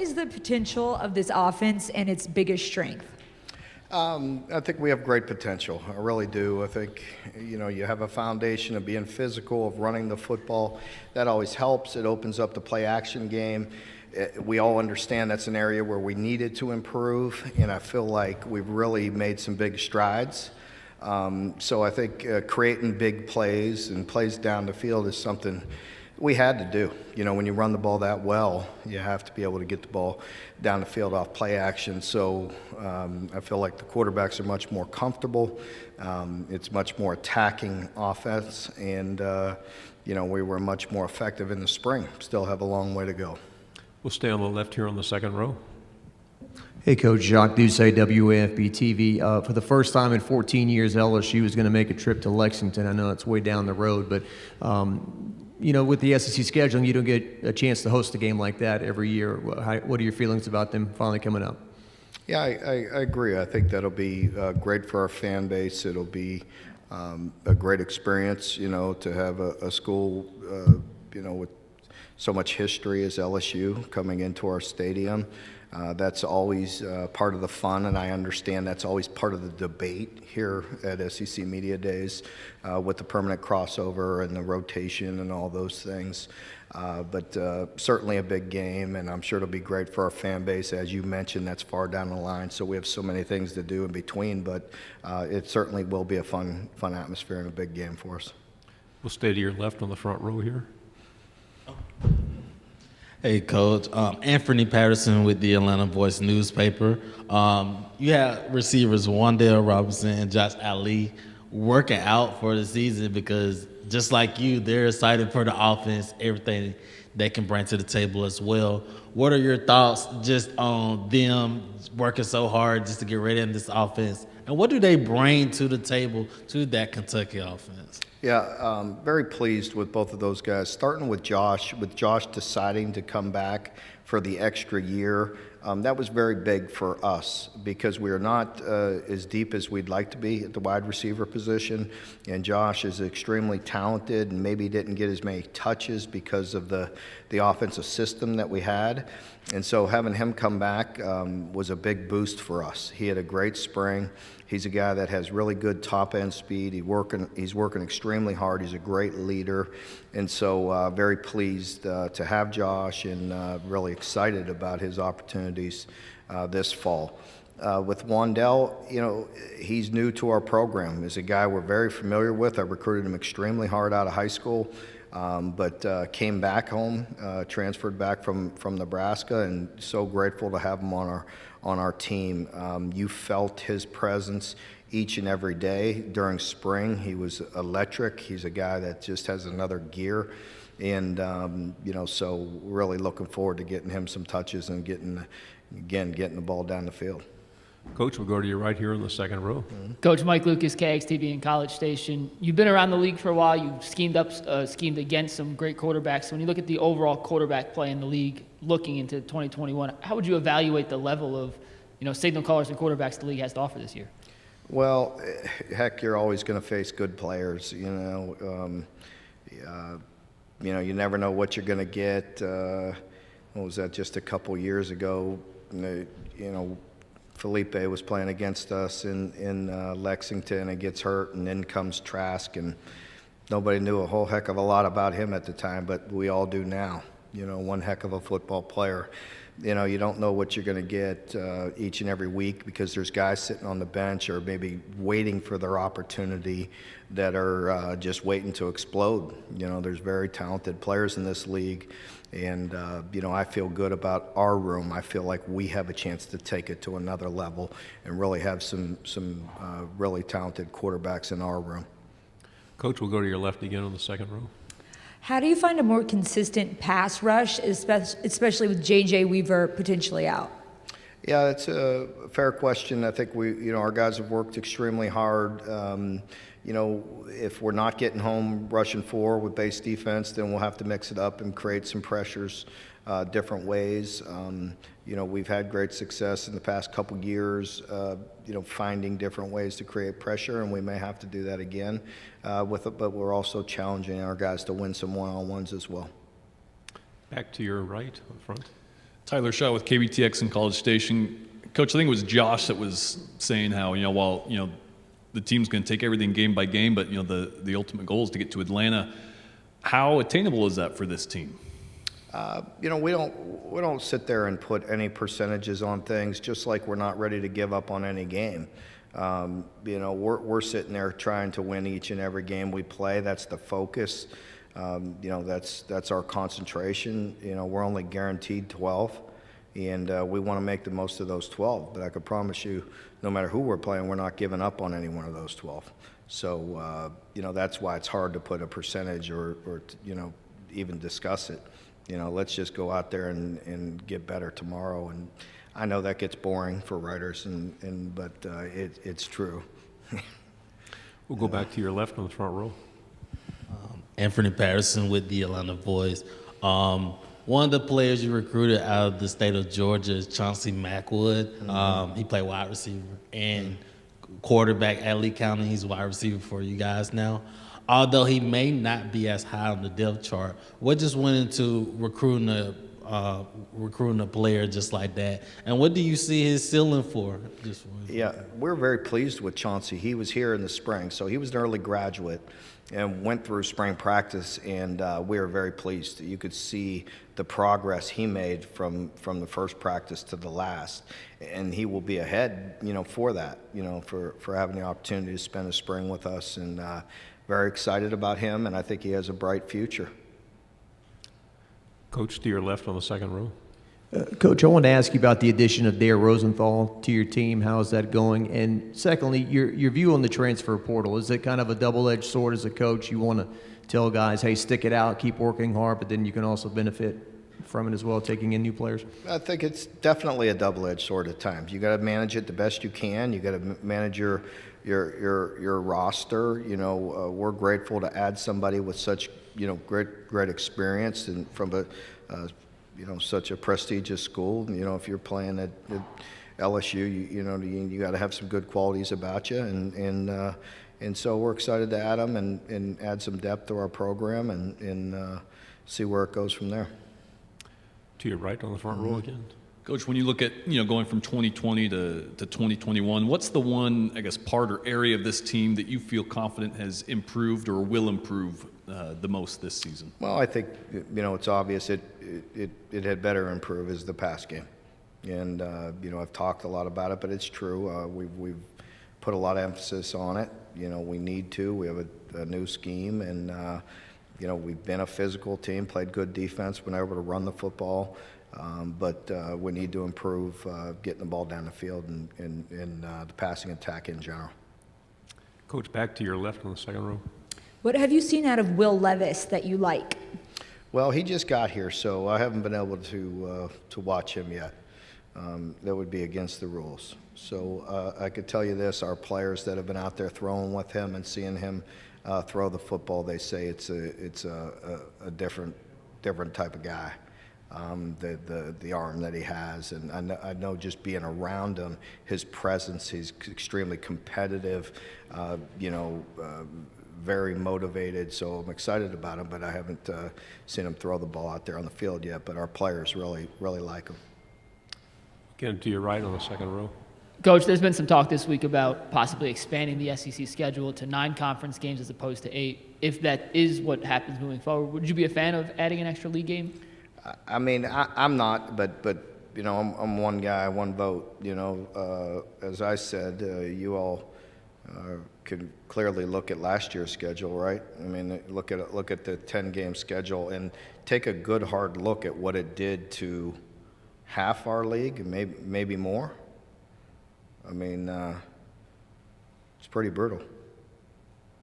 is the potential of this offense and its biggest strength? I think we have great potential. I really do. I think, you have a foundation of being physical, of running the football. That always helps. It opens up the play action game. We all understand that's an area where we needed to improve, and I feel like we've really made some big strides. So I think creating big plays and plays down the field is something we had to do. When you run the ball that well, you have to be able to get the ball down the field off play action. So I feel like the quarterbacks are much more comfortable. It's much more attacking offense, and we were much more effective in the spring. Still have a long way to go. We'll stay on the left here on the second row. Hey, Coach. Jacques Doucet, WAFB TV. For the first time in 14 years, LSU is going to make a trip to Lexington. I know it's way down the road, but with the SEC scheduling, you don't get a chance to host a game like that every year. What are your feelings about them finally coming up? Yeah, I agree. I think that'll be great for our fan base. It'll be a great experience, to have a school, with so much history as LSU coming into our stadium. That's always part of the fun, and I understand that's always part of the debate here at SEC Media Days with the permanent crossover and the rotation and all those things. But certainly a big game, and I'm sure it'll be great for our fan base. As you mentioned, that's far down the line, so we have so many things to do in between, but it certainly will be a fun atmosphere and a big game for us. We'll stay to your left on the front row here. Hey, Coach. Anthony Patterson with the Atlanta Voice newspaper. You had receivers Wandale Robinson and Josh Ali working out for the season because, just like you, they're excited for the offense, everything they can bring to the table as well. What are your thoughts just on them working so hard just to get ready in this offense? And what do they bring to the table to that Kentucky offense? Yeah, very pleased with both of those guys. Starting with Josh deciding to come back for the extra year, that was very big for us because we are not as deep as we'd like to be at the wide receiver position. And Josh is extremely talented and maybe didn't get as many touches because of the offensive system that we had. And so having him come back was a big boost for us. He had a great spring. He's a guy that has really good top-end speed. He's working extremely hard. He's a great leader. And so very pleased to have Josh and really excited about his opportunities this fall. With Wandale, he's new to our program. He's a guy we're very familiar with. I recruited him extremely hard out of high school, but came back home, transferred back from Nebraska, and so grateful to have him on our team. You felt his presence each and every day during spring. He was electric. He's a guy that just has another gear. And, so really looking forward to getting him some touches and getting the ball down the field. Coach, we'll go to you right here in the second row. Coach Mike Lucas, KXTV and College Station. You've been around the league for a while. You've schemed against some great quarterbacks. When you look at the overall quarterback play in the league looking into 2021, how would you evaluate the level of, signal callers and quarterbacks the league has to offer this year? Well, heck, you're always going to face good players. You never know what you're going to get. What was that, just a couple years ago? Felipe was playing against us in Lexington and gets hurt, and in comes Trask, and nobody knew a whole heck of a lot about him at the time, but we all do now. One heck of a football player. You don't know what you're going to get each and every week because there's guys sitting on the bench or maybe waiting for their opportunity that are just waiting to explode. There's very talented players in this league, and I feel good about our room. I feel like we have a chance to take it to another level and really have some really talented quarterbacks in our room. Coach, we'll go to your left again on the second row. How do you find a more consistent pass rush, especially with J.J. Weaver potentially out? Yeah, it's a fair question. I think our guys have worked extremely hard. If we're not getting home rushing four with base defense, then we'll have to mix it up and create some pressures different ways. We've had great success in the past couple years, finding different ways to create pressure, and we may have to do that again but we're also challenging our guys to win some one-on-ones as well. Back to your right, up front. Tyler Shaw with KBTX in College Station. Coach, I think it was Josh that was saying how, while, the team's going to take everything game by game, but, the ultimate goal is to get to Atlanta. How attainable is that for this team? We don't sit there and put any percentages on things, just like we're not ready to give up on any game. We're sitting there trying to win each and every game we play. That's the focus. That's our concentration. We're only guaranteed 12, and we want to make the most of those 12. But I can promise you, no matter who we're playing, we're not giving up on any one of those 12. So, that's why it's hard to put a percentage or even discuss it. Let's just go out there and get better tomorrow. And I know that gets boring for writers, but it's true. We'll go back to your left on the front row. Anthony Patterson with the Atlanta Voice. One of the players you recruited out of the state of Georgia is Chauncey McClain. He played wide receiver and quarterback at Lee County. He's a wide receiver for you guys now. Although he may not be as high on the depth chart, what just went into recruiting a player just like that? And what do you see his ceiling for? Yeah, we're very pleased with Chauncey. He was here in the spring, so he was an early graduate and went through spring practice, and we were very pleased. You could see the progress he made from the first practice to the last, and he will be ahead, for that, for having the opportunity to spend a spring with us, and very excited about him, and I think he has a bright future. Coach, to your left on the second row. Coach, I wanted to ask you about the addition of Dare Rosenthal to your team. How is that going? And secondly, your view on the transfer portal. Is it kind of a double-edged sword as a coach? You want to tell guys, hey, stick it out, keep working hard, but then you can also benefit from it as well, taking in new players? I think it's definitely a double-edged sword at times. You got to manage it the best you can. You got to manage your roster. We're grateful to add somebody with such great experience and from a such a prestigious school. If you're playing at LSU, you got to have some good qualities about you, and so we're excited to add them and add some depth to our program and see where it goes from there. To your right on the front row again. Coach, when you look at, going from 2020 to 2021, what's the one, part or area of this team that you feel confident has improved or will improve the most this season? Well, I think, it's obvious it had better improve is the pass game. And, I've talked a lot about it, but it's true. We've put a lot of emphasis on it. We need to. We have a new scheme, and, we've been a physical team, played good defense, been able to run the football. But we need to improve getting the ball down the field and the passing attack in general. Coach, back to your left on the second row. What have you seen out of Will Levis that you like? Well, he just got here, so I haven't been able to watch him yet. That would be against the rules. So I could tell you this: our players that have been out there throwing with him and seeing him throw the football, they say it's a different type of guy. The arm that he has, and I know just being around him, his presence, he's extremely competitive, very motivated, so I'm excited about him, but I haven't seen him throw the ball out there on the field yet, but our players really like him. Again, to your right on the second row. Coach, there's been some talk this week about possibly expanding the SEC schedule to 9 conference games as opposed to 8. If that is what happens moving forward, would you be a fan of adding an extra league game? I mean, I'm not, but I'm one guy, one vote. As I said, you all can clearly look at last year's schedule, right? I mean, look at the 10-game schedule and take a good hard look at what it did to half our league and maybe more. I mean, it's pretty brutal.